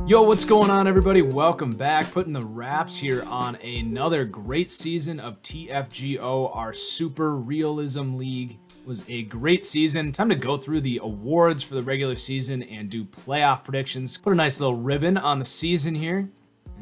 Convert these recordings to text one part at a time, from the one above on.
Yo, what's going on, everybody? Welcome back. Putting the wraps here on another great season of TFGO. Our Super Realism League was a great season. Time to go through the awards for the regular season and do playoff predictions. Put a nice little ribbon on the season here.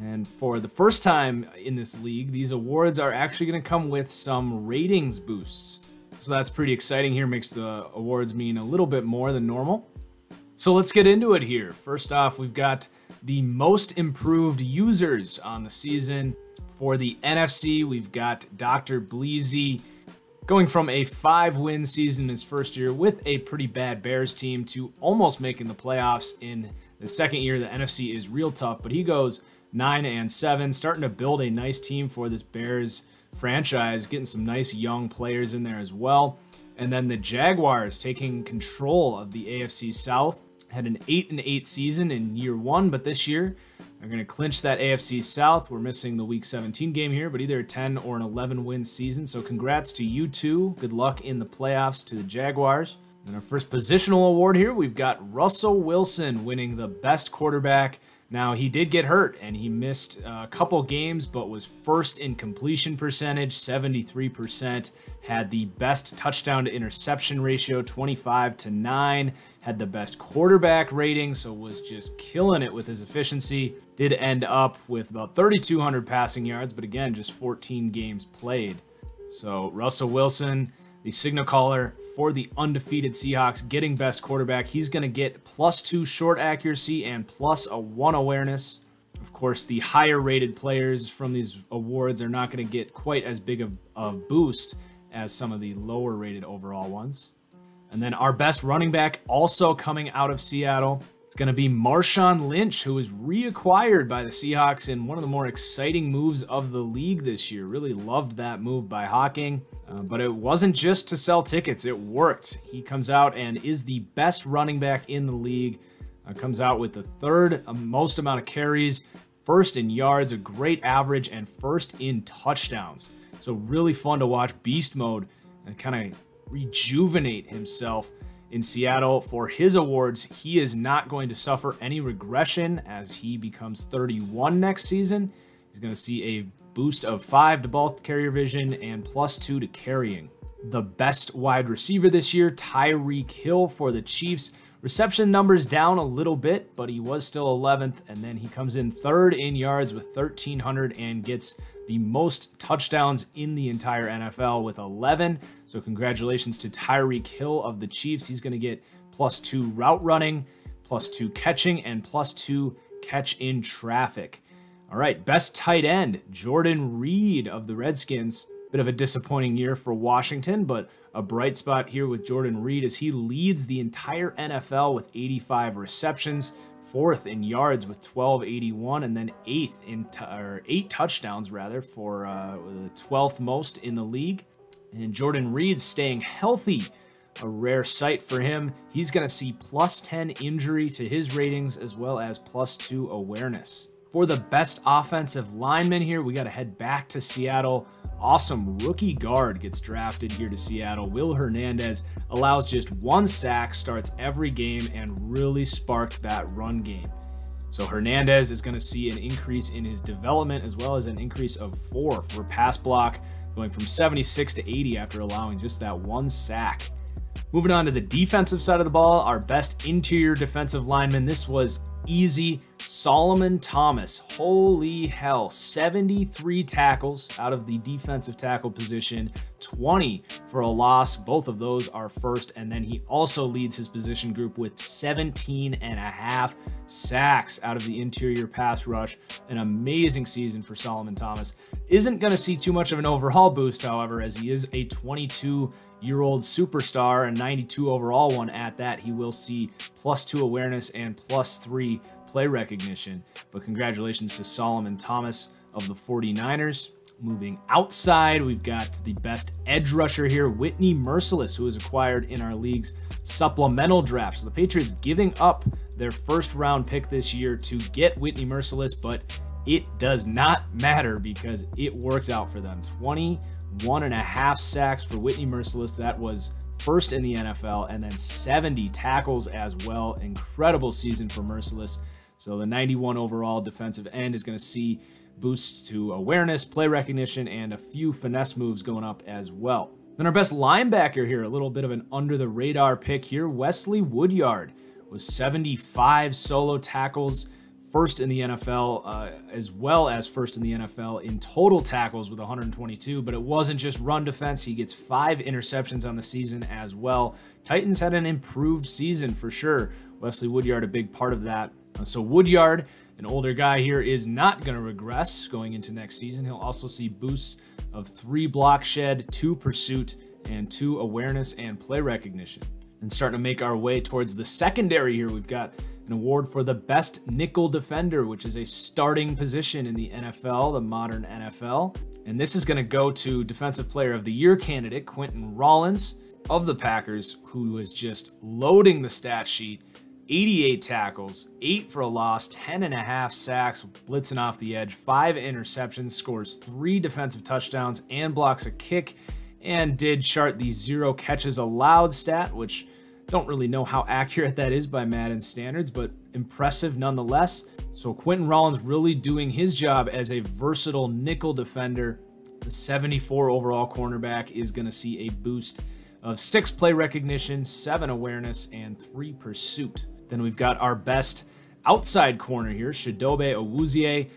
And for the first time in this league, these awards are actually going to come with some ratings boosts. So that's pretty exciting here. Makes the awards mean a little bit more than normal. So let's get into it here. First off, we've got the most improved users on the season. For the NFC, we've got Dr. Bleezy going from a 5-win season in his first year with a pretty bad Bears team to almost making the playoffs in the second year. The NFC is real tough, but he goes 9-7, starting to build a nice team for this Bears franchise, getting some nice young players in there as well. And then the Jaguars taking control of the AFC South. Had an 8-8 season in year one, but this year they're going to clinch that AFC South. We're missing the Week 17 game here, but either a 10 or an 11-win season. So congrats to you two. Good luck in the playoffs to the Jaguars. And our first positional award here, we've got Russell Wilson winning the best quarterback. Now, he did get hurt, and he missed a couple games, but was first in completion percentage, 73%, had the best touchdown to interception ratio, 25-9, had the best quarterback rating, so was just killing it with his efficiency. Did end up with about 3,200 passing yards, but again, just 14 games played. So Russell Wilson, the signal caller for the undefeated Seahawks, getting best quarterback. He's going to get +2 short accuracy and +1 awareness. Of course, the higher rated players from these awards are not going to get quite as big of a boost as some of the lower rated overall ones. And then our best running back also coming out of Seattle. It's going to be Marshawn Lynch, who was reacquired by the Seahawks in one of the more exciting moves of the league this year. Really loved that move by Hawking, but it wasn't just to sell tickets. It worked. He comes out and is the best running back in the league. Comes out with the third most amount of carries, first in yards, a great average, and first in touchdowns. So really fun to watch beast mode and kind of rejuvenate himself in Seattle. For his awards, he is not going to suffer any regression as he becomes 31 next season. He's going to see a boost of 5 to ball carrier vision and +2 to carrying. The best wide receiver this year, Tyreek Hill for the Chiefs. Reception numbers down a little bit, but he was still 11th, and then he comes in 3rd in yards with 1,300 and gets the most touchdowns in the entire NFL with 11. So congratulations to Tyreek Hill of the Chiefs. He's going to get +2 route running, +2 catching, and +2 catch in traffic. All right, best tight end, Jordan Reed of the Redskins. Bit of a disappointing year for Washington, but a bright spot here with Jordan Reed as he leads the entire NFL with 85 receptions, 4th in yards with 1281, and then 8th in 8 touchdowns rather for the 12th most in the league. And Jordan Reed staying healthy, a rare sight for him. He's going to see +10 injury to his ratings as well as +2 awareness. For the best offensive lineman here, we got to head back to Seattle. Awesome rookie guard gets drafted here to Seattle. Will Hernandez allows just 1 sack, starts every game, and really sparked that run game. So Hernandez is going to see an increase in his development as well as an increase of 4 for pass block, going from 76 to 80 after allowing just that 1 sack. Moving on to the defensive side of the ball, our best interior defensive lineman. This was easy. Solomon Thomas. Holy hell. 73 tackles out of the defensive tackle position, 20 for a loss. Both of those are first. And then he also leads his position group with 17.5 sacks out of the interior pass rush. An amazing season for Solomon Thomas. Isn't going to see too much of an overall boost, however, as he is a 22-year-old superstar, and 92 overall one at that. He will see +2 awareness and +3 play recognition. But congratulations to Solomon Thomas of the 49ers. Moving outside, we've got the best edge rusher here, Whitney Mercilus, who was acquired in our league's supplemental draft. So the Patriots giving up their first-round pick this year to get Whitney Mercilus, but it does not matter because it worked out for them. 21.5 sacks for Whitney Mercilus. That was first in the NFL, and then 70 tackles as well. Incredible season for Mercilus. So the 91 overall defensive end is going to see boosts to awareness, play recognition, and a few finesse moves going up as well. Then our best linebacker here, a little bit of an under-the-radar pick here, Wesley Woodyard, with 75 solo tackles, first in the NFL, as well as first in the NFL in total tackles with 122, but it wasn't just run defense. He gets 5 interceptions on the season as well. Titans had an improved season for sure. Wesley Woodyard, a big part of that. So Woodyard, an older guy here, is not going to regress going into next season. He'll also see boosts of 3 block shed, 2 pursuit, and 2 awareness and play recognition. And starting to make our way towards the secondary here, we've got an award for the best nickel defender, which is a starting position in the NFL, the modern NFL. And this is going to go to Defensive Player of the Year candidate, Quentin Rollins of the Packers, who is just loading the stat sheet. 88 tackles, 8 for a loss, 10.5 sacks, blitzing off the edge, 5 interceptions, scores 3 defensive touchdowns, and blocks a kick, and did chart the 0 catches allowed stat, which don't really know how accurate that is by Madden standards, but impressive nonetheless. So Quentin Rollins really doing his job as a versatile nickel defender. The 74 overall cornerback is going to see a boost of 6 play recognition, 7 awareness, and 3 pursuit. Then we've got our best outside corner here, Chidobe Awuzie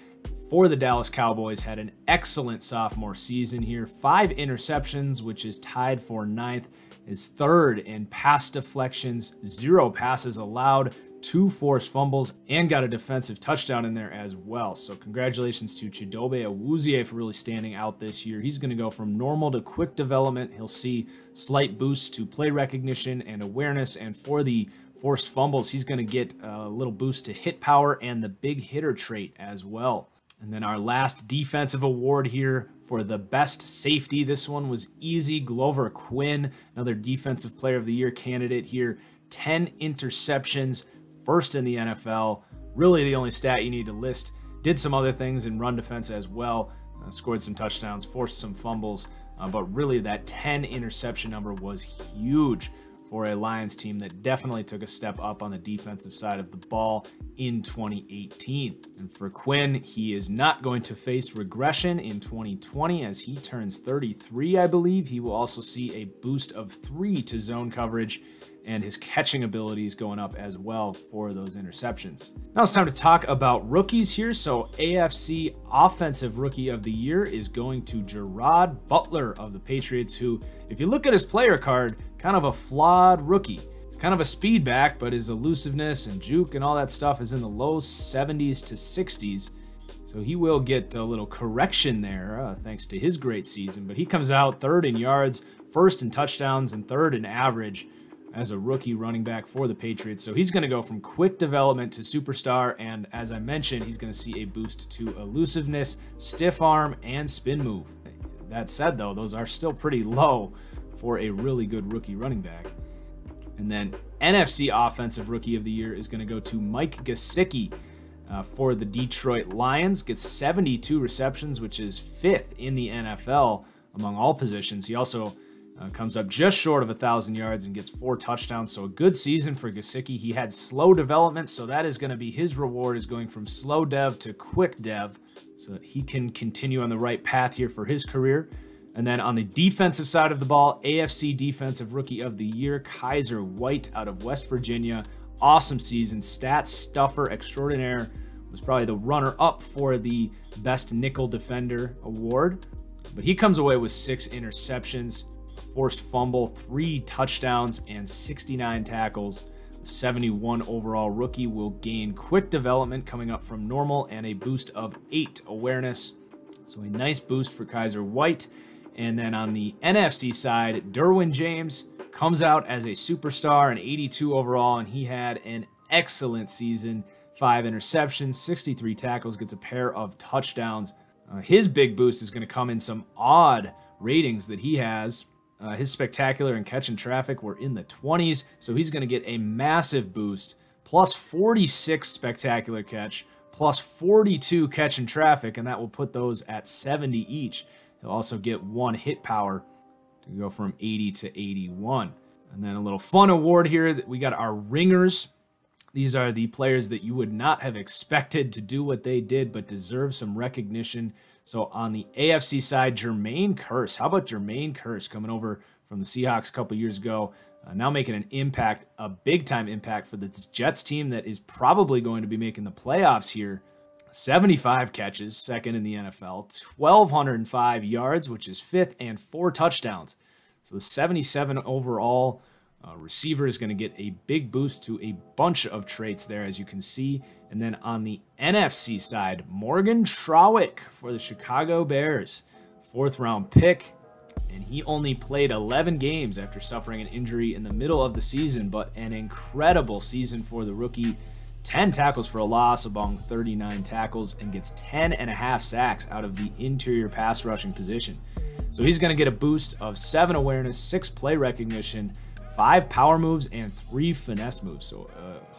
for the Dallas Cowboys. Had an excellent sophomore season here. 5 interceptions, which is tied for 9th. Is 3rd in pass deflections, 0 passes allowed, 2 forced fumbles, and got a defensive touchdown in there as well. So congratulations to Chidobe Awuzie for really standing out this year. He's going to go from normal to quick development. He'll see slight boosts to play recognition and awareness, and for the forced fumbles, he's going to get a little boost to hit power and the big hitter trait as well. And then our last defensive award here for the best safety. This one was easy. Glover Quinn, another Defensive Player of the Year candidate here. 10 interceptions, first in the NFL. Really the only stat you need to list. Did some other things in run defense as well. Scored some touchdowns, forced some fumbles. But really that 10 interception number was huge for a Lions team that definitely took a step up on the defensive side of the ball in 2018. And for Quinn, he is not going to face regression in 2020 as he turns 33, I believe. He will also see a boost of 3 to zone coverage, and his catching abilities going up as well for those interceptions. Now it's time to talk about rookies here. So AFC Offensive Rookie of the Year is going to Gerard Butler of the Patriots, who, if you look at his player card, kind of a flawed rookie. He's kind of a speed back, but his elusiveness and juke and all that stuff is in the low 70s to 60s. So he will get a little correction there thanks to his great season. But he comes out 3rd in yards, 1st in touchdowns, and 3rd in average as a rookie running back for the Patriots. So he's going to go from quick development to superstar, and as I mentioned, he's going to see a boost to elusiveness, stiff arm, and spin move. That said, though, those are still pretty low for a really good rookie running back. And then NFC Offensive Rookie of the Year is going to go to Mike Gesicki for the Detroit Lions. Gets 72 receptions, which is 5th in the NFL among all positions. He also comes up just short of 1,000 yards and gets 4 touchdowns. So a good season for Gesicki. He had slow development, so that is going to be his reward, is going from slow dev to quick dev so that he can continue on the right path here for his career. And then on the defensive side of the ball, AFC Defensive Rookie of the Year, Kaiser White out of West Virginia. Awesome season. Stats stuffer extraordinaire. Was probably the runner-up for the Best Nickel Defender award. But he comes away with 6 interceptions, forced fumble, 3 touchdowns, and 69 tackles. The 71 overall rookie will gain quick development coming up from normal and a boost of 8 awareness. So a nice boost for Kaiser White. And then on the NFC side, Derwin James comes out as a superstar, an 82 overall, and he had an excellent season. 5 interceptions, 63 tackles, gets a pair of touchdowns. His big boost is going to come in some odd ratings that he has. His spectacular and catching traffic were in the 20s, so he's going to get a massive boost. Plus 46 spectacular catch, plus 42 catch and traffic, and that will put those at 70 each. He'll also get 1 hit power to go from 80 to 81. And then a little fun award here. We got our ringers. These are the players that you would not have expected to do what they did, but deserve some recognition. So on the AFC side, Jermaine Kearse. How about Jermaine Kearse coming over from the Seahawks a couple years ago? Now making an impact, a big-time impact for this Jets team that is probably going to be making the playoffs here. 75 catches, second in the NFL, 1,205 yards, which is fifth, and 4 touchdowns. So the 77 overall receiver is going to get a big boost to a bunch of traits there, as you can see. And then on the NFC side, Morgan Trawick for the Chicago Bears, 4th-round pick. And he only played 11 games after suffering an injury in the middle of the season, but an incredible season for the rookie. 10 tackles for a loss among 39 tackles, and gets 10.5 sacks out of the interior pass rushing position. So he's going to get a boost of 7 awareness, 6 play recognition, 5 power moves, and 3 finesse moves. So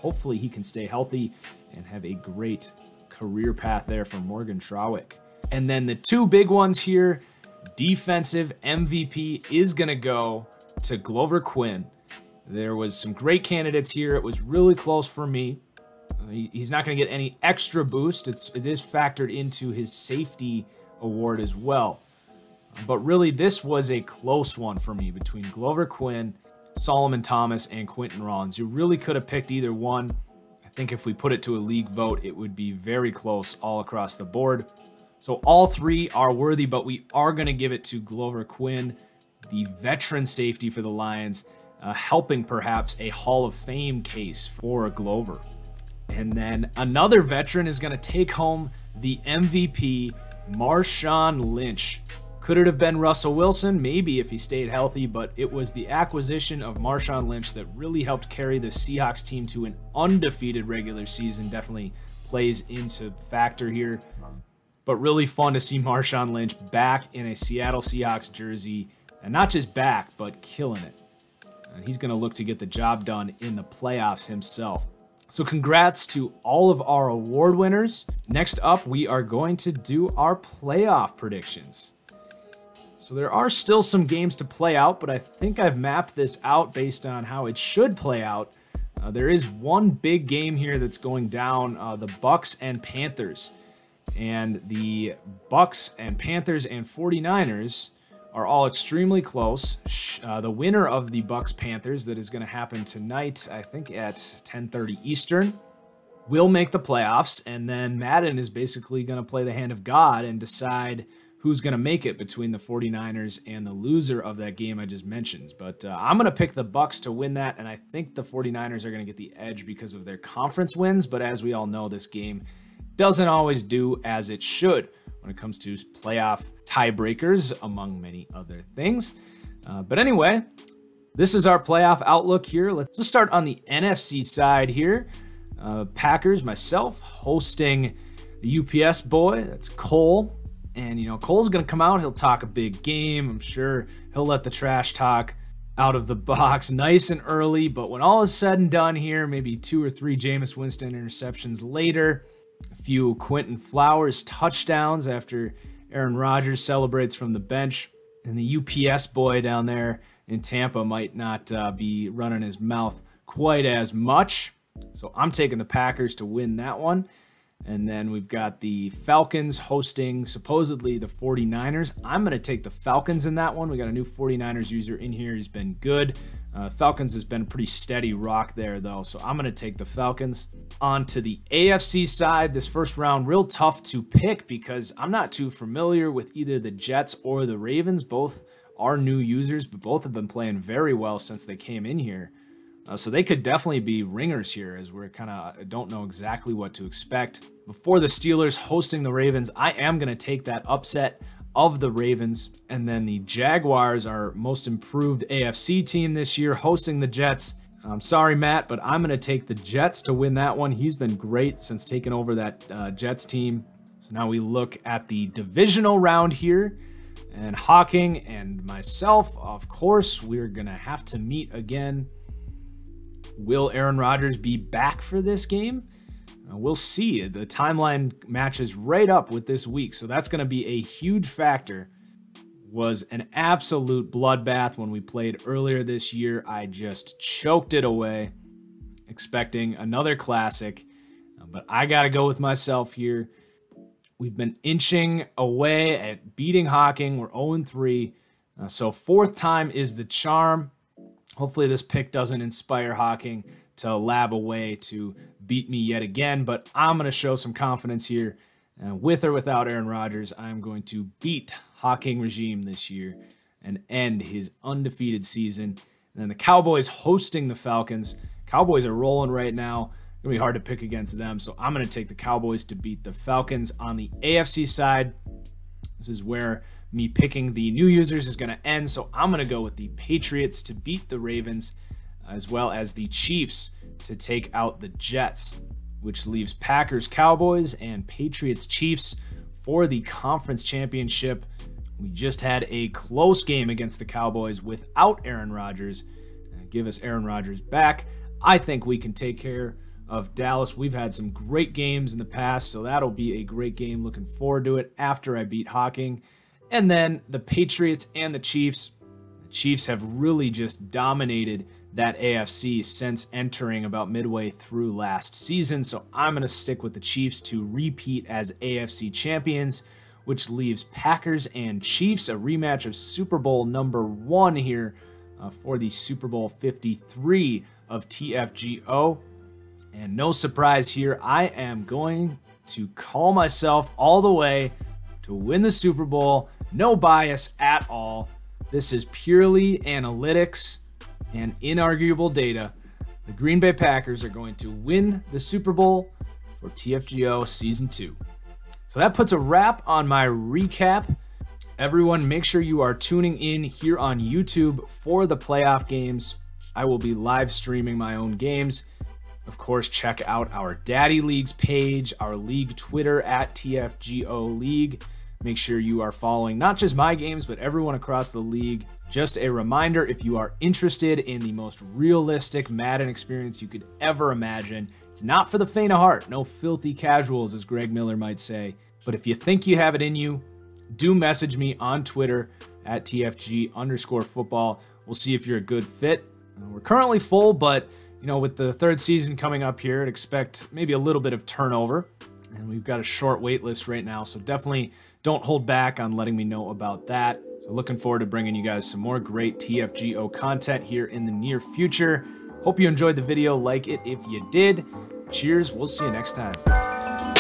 hopefully he can stay healthy and have a great career path there for Morgan Trawick. And then the 2 big ones here, defensive MVP is going to go to Glover Quinn. There was some great candidates here. It was really close for me. He's not going to get any extra boost. It is factored into his safety award as well. But really, this was a close one for me between Glover Quinn, Solomon Thomas, and Quentin Rollins. You really could have picked either one. I think if we put it to a league vote, it would be very close all across the board. So all 3 are worthy, but we are going to give it to Glover Quinn, the veteran safety for the Lions, helping perhaps a Hall of Fame case for Glover. And then another veteran is going to take home the MVP, Marshawn Lynch. Could it have been Russell Wilson? Maybe if he stayed healthy, but it was the acquisition of Marshawn Lynch that really helped carry the Seahawks team to an undefeated regular season. Definitely plays into factor here. But really fun to see Marshawn Lynch back in a Seattle Seahawks jersey. And not just back, but killing it. And he's going to look to get the job done in the playoffs himself. So congrats to all of our award winners. Next up, we are going to do our playoff predictions. So there are still some games to play out, but I think I've mapped this out based on how it should play out. There is one big game here that's going down, the Bucks and Panthers. And the Bucks and Panthers and 49ers are all extremely close. The winner of the Bucks-Panthers, that is going to happen tonight, I think at 10:30 Eastern, will make the playoffs. And then Madden is basically going to play the hand of God and decide who's going to make it between the 49ers and the loser of that game I just mentioned. But I'm going to pick the Bucks to win that, and I think the 49ers are going to get the edge because of their conference wins. But as we all know, this game doesn't always do as it should when it comes to playoff tiebreakers, among many other things. But anyway, this is our playoff outlook here. Let's just start on the NFC side here. Packers, myself, hosting the UPS boy, that's Cole. And, you know, Cole's going to come out. He'll talk a big game. I'm sure he'll let the trash talk out of the box nice and early. But when all is said and done here, maybe 2 or 3 Jameis Winston interceptions later, a few Quentin Flowers touchdowns after Aaron Rodgers celebrates from the bench. And the UPS boy down there in Tampa might not be running his mouth quite as much. So I'm taking the Packers to win that one. And then we've got the Falcons hosting supposedly the 49ers. I'm going to take the Falcons in that one. We got a new 49ers user in here. He's been good. Falcons has been a pretty steady rock there, though. So I'm going to take the Falcons. On to the AFC side, this first round, real tough to pick because I'm not too familiar with either the Jets or the Ravens. Both are new users, but both have been playing very well since they came in here. So they could definitely be ringers here, as we're kind of don't know exactly what to expect. Before the Steelers hosting the Ravens, I am going to take that upset of the Ravens. And then the Jaguars, our most improved AFC team this year, hosting the Jets. I'm sorry, Matt, but I'm going to take the Jets to win that one. He's been great since taking over that Jets team. So now we look at the divisional round here. And Hawking and myself, of course, we're going to have to meet again. Will Aaron Rodgers be back for this game? We'll see. The timeline matches right up with this week, so that's going to be a huge factor. Was an absolute bloodbath when we played earlier this year. I just choked it away. expecting another classic, but I got to go with myself here. We've been inching away at beating Hawking. We're 0-3. So 4th time is the charm. Hopefully this pick doesn't inspire Hawking to lab away to beat me yet again, but I'm going to show some confidence here. With or without Aaron Rodgers, I'm going to beat HawkingRegime this year and end his undefeated season. And then the Cowboys hosting the Falcons. Cowboys are rolling right now. It's going to be hard to pick against them, so I'm going to take the Cowboys to beat the Falcons. On the AFC side, this is where me picking the new users is going to end, so I'm going to go with the Patriots to beat the Ravens, as well as the Chiefs to take out the Jets, which leaves Packers, Cowboys, and Patriots, Chiefs for the conference championship. We just had a close game against the Cowboys without Aaron Rodgers. Give us Aaron Rodgers back. I think we can take care of Dallas. We've had some great games in the past, so that'll be a great game. Looking forward to it after I beat Hawking. And then the Patriots and the Chiefs. The Chiefs have really just dominated that AFC since entering about midway through last season. So I'm going to stick with the Chiefs to repeat as AFC champions, which leaves Packers and Chiefs, a rematch of Super Bowl #1 here for the Super Bowl 53 of TFGO. And no surprise here, I am going to call myself all the way to win the Super Bowl. No bias at all. This is purely analytics and inarguable data. The Green Bay Packers are going to win the Super Bowl for TFGO Season 2. So that puts a wrap on my recap. Everyone, make sure you are tuning in here on YouTube for the playoff games. I will be live streaming my own games. Of course, check out our Daddy Leagues page, our league Twitter at TFGO League. Make sure you are following not just my games, but everyone across the league. Just a reminder, if you are interested in the most realistic Madden experience you could ever imagine, it's not for the faint of heart. No filthy casuals, as Greg Miller might say. But if you think you have it in you, do message me on Twitter at TFG_football. We'll see if you're a good fit. We're currently full, but you know, with the 3rd season coming up here, I'd expect maybe a little bit of turnover. And we've got a short wait list right now, so definitely don't hold back on letting me know about that. So looking forward to bringing you guys some more great TFGO content here in the near future. Hope you enjoyed the video. Like it if you did. Cheers. We'll see you next time.